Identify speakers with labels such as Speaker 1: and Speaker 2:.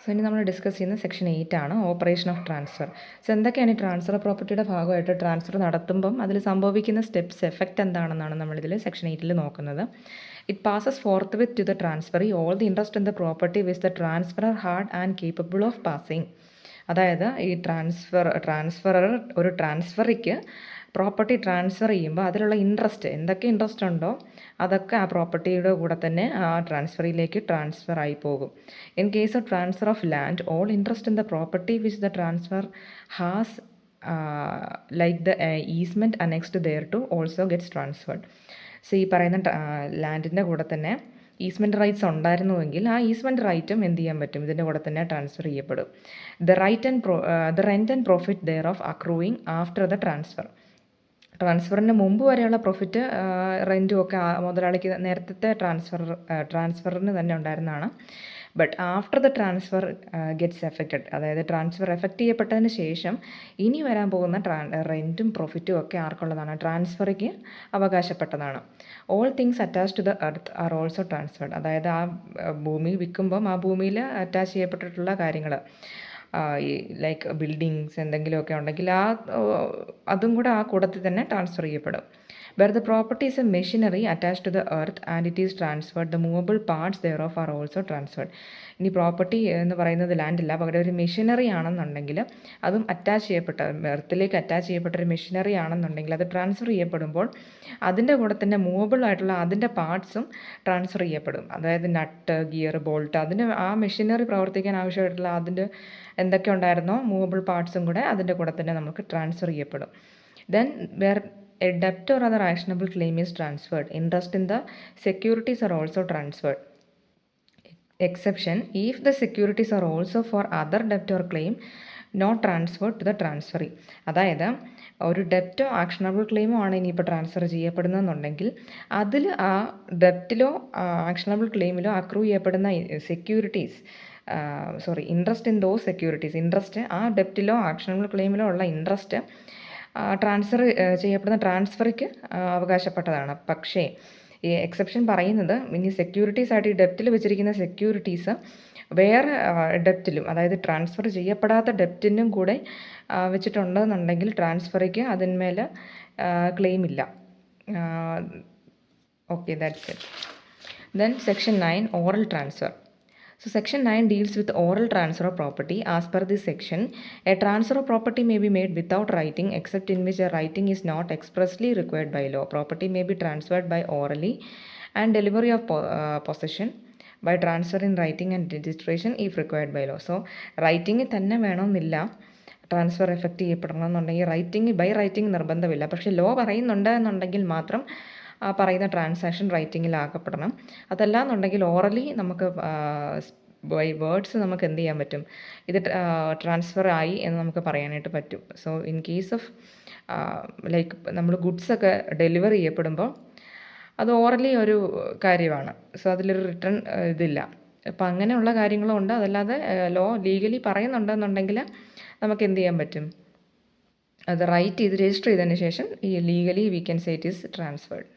Speaker 1: So ഇനി നമ്മൾ discuss ചെയ്യുന്ന സെക്ഷൻ 8 ആണ് ഓപ്പറേഷൻ ഓഫ് ട്രാൻസ്ഫർ. സോ എന്തൊക്കെയാണ് ഈ ട്രാൻസ്ഫർ പ്രോപ്പർട്ടിയുടെ ഭാഗമായിട്ട് ട്രാൻസ്ഫർ നടത്തുമ്പം അതിൽ സംഭവിക്കുന്ന സ്റ്റെപ്സ് എഫക്റ്റ് എന്താണെന്നാണ് നമ്മളിതിൽ section 8 transfer it passes forth with to the transferee all the interest in the property which the transferor had and capable of passing. അതായത് ഈ ട്രാൻസ്ഫറർ ഒരു ട്രാൻസ്ഫറിക്ക് പ്രോപ്പർട്ടി ട്രാൻസ്ഫർ ചെയ്യുമ്പോൾ അതിലുള്ള ഇൻട്രസ്റ്റ് എന്തൊക്കെ ഇൻട്രസ്റ്റ് ഉണ്ടോ അതൊക്കെ ആ പ്രോപ്പർട്ടിയുടെ കൂടെ തന്നെ ആ ട്രാൻസ്ഫറിലേക്ക് ട്രാൻസ്ഫർ ആയി പോകും. In case of transfer of land all interest in the property which the transfer has like the easement annexed thereto also gets transferred. So ഈ പറയുന്ന ലാൻഡിൻ്റെ കൂടെ തന്നെ ഈസ്മെൻറ്റ് റൈറ്റ്സ് ഉണ്ടായിരുന്നുവെങ്കിൽ ആ ഈസ്മെൻറ്റ് റൈറ്റും എന്ത് ചെയ്യാൻ പറ്റും, ഇതിൻ്റെ കൂടെ തന്നെ ട്രാൻസ്ഫർ ചെയ്യപ്പെടും. The rent and profit thereof accruing after the transfer. ട്രാൻസ്ഫറിന് മുമ്പ് വരെയുള്ള പ്രോഫിറ്റ് റെൻറ്റും ഒക്കെ മുതലാളിക്ക് നേരത്തെ ട്രാൻസ്ഫറിന് തന്നെ ഉണ്ടായിരുന്നതാണ്. But after the transfer gets effected, അതായത് ട്രാൻസ്ഫർ എഫക്റ്റ് ചെയ്യപ്പെട്ടതിന് ശേഷം ഇനി വരാൻ പോകുന്ന റെൻറ്റും പ്രോഫിറ്റും ഒക്കെ ആർക്കുള്ളതാണ്, ട്രാൻസ്ഫറിക്ക് അവകാശപ്പെട്ടതാണ്. All things attach to the earth are also transferred. അതായത് ആ ഭൂമി വിൽക്കുമ്പം ആ ഭൂമിയിൽ അറ്റാച്ച് ചെയ്യപ്പെട്ടിട്ടുള്ള കാര്യങ്ങൾ ഈ ലൈക്ക് ബിൽഡിങ്സ് എന്തെങ്കിലുമൊക്കെ ഉണ്ടെങ്കിൽ അതും കൂടെ ആ കൂടത്തിൽ തന്നെ ട്രാൻസ്ഫർ ചെയ്യപ്പെടും. Where the property is a machinery attach to the earth and it is transferred the movable parts thereof are also transferred. ഇനി പ്രോപ്പർട്ടി എന്ന് പറയുന്നത് ലാൻഡില്ല, പകരം ഒരു മെഷീനറി ആണെന്നുണ്ടെങ്കിൽ അതും അറ്റാച്ച് ചെയ്യപ്പെട്ട എർത്തിലേക്ക് അറ്റാച്ച് ചെയ്യപ്പെട്ട ഒരു മെഷീനറി ആണെന്നുണ്ടെങ്കിൽ അത് ട്രാൻസ്ഫർ ചെയ്യപ്പെടുമ്പോൾ അതിൻ്റെ കൂടെ തന്നെ മൂവബിൾ ആയിട്ടുള്ള അതിൻ്റെ പാർട്സും ട്രാൻസ്ഫർ ചെയ്യപ്പെടും. അതായത് നട്ട്, ഗിയർ, ബോൾട്ട്, അതിന് ആ മെഷീനറി പ്രവർത്തിക്കാൻ ആവശ്യമായിട്ടുള്ള അതിൻ്റെ എന്തൊക്കെ ഉണ്ടായിരുന്നോ മൂവബിൾ പാർട്സും കൂടെ അതിൻ്റെ കൂടെ തന്നെ നമുക്ക് ട്രാൻസ്ഫർ ചെയ്യപ്പെടും. ദെൻ വേർ എ ഡെപ്റ്റ് or other actionable claim is transferred, interest in the securities are also transferred. Exception if the securities are also for other debt or claim not transferred to the transferee. അതായത് ഒരു ഡെപ്റ്റോ actionable ക്ലെയിമോ ആണ് ഇനിയിപ്പോൾ transfer ചെയ്യപ്പെടുന്നതെന്നുണ്ടെങ്കിൽ അതിൽ ആ ഡെപ്റ്റിലോ actionable ക്ലെയിമിലോ accrue ചെയ്യപ്പെടുന്ന securities interest in those securities, interest ആ ഡെപ്റ്റിലോ actionable ക്ലെയിമിലോ ഉള്ള interest transfer ചെയ്യപ്പെടുന്ന ട്രാൻസ്ഫറിക്ക് അവകാശപ്പെട്ടതാണ്. പക്ഷേ ഈ എക്സെപ്ഷൻ പറയുന്നത് ഇനി സെക്യൂരിറ്റീസ് ആയിട്ട് ഈ ഡെപ്റ്റിൽ വെച്ചിരിക്കുന്ന സെക്യൂരിറ്റീസ് വേറെ ഡെപ്റ്റിലും, അതായത് ട്രാൻസ്ഫർ ചെയ്യപ്പെടാത്ത ഡെപ്റ്റിനും കൂടെ വെച്ചിട്ടുണ്ടെന്നുണ്ടെങ്കിൽ ട്രാൻസ്ഫറിക്ക് അതിന്മേൽ ക്ലെയിം ഇല്ല. Okay, that's it. Then section 9 oral transfer. So section 9 deals with oral transfer of property. As per this section, a transfer of property may be made without writing except in which a writing is not expressly required by law. Property may be transferred by orally and delivery of possession by transfer in writing and registration if required by law. So writing തന്നെ വേണമെന്നില്ല transfer effect ചെയ്യപ്പെടണമെന്നുണ്ടെങ്കിൽ by writing നിർബന്ധമില്ല. പക്ഷേ law പറയുന്നുണ്ട് എന്നുണ്ടെങ്കിൽ മാത്രം ആ പറയുന്ന transaction റൈറ്റിങ്ങിലാക്കപ്പെടണം. അതല്ല എന്നുണ്ടെങ്കിൽ ഓറലി നമുക്ക് ബൈ വേർഡ്സ് നമുക്ക് എന്ത് ചെയ്യാൻ പറ്റും, ഇത് ട്രാൻസ്ഫർ ആയി എന്ന് നമുക്ക് പറയാനായിട്ട് പറ്റും. So in case of like നമ്മൾ ഗുഡ്സൊക്കെ ഡെലിവറി ചെയ്യപ്പെടുമ്പോൾ അത് ഓറലി ഒരു കാര്യമാണ്. സോ അതിലൊരു റിട്ടേൺ ഇതില്ല. അപ്പം അങ്ങനെയുള്ള കാര്യങ്ങളും ഉണ്ട്. അതല്ലാതെ ലോ ലീഗലി പറയുന്നുണ്ടെന്നുണ്ടെങ്കിൽ നമുക്ക് എന്ത് ചെയ്യാൻ പറ്റും, അത് റൈറ്റ് ചെയ്ത് രജിസ്റ്റർ ചെയ്തതിന് ശേഷം ഈ legally we can say it is transferred.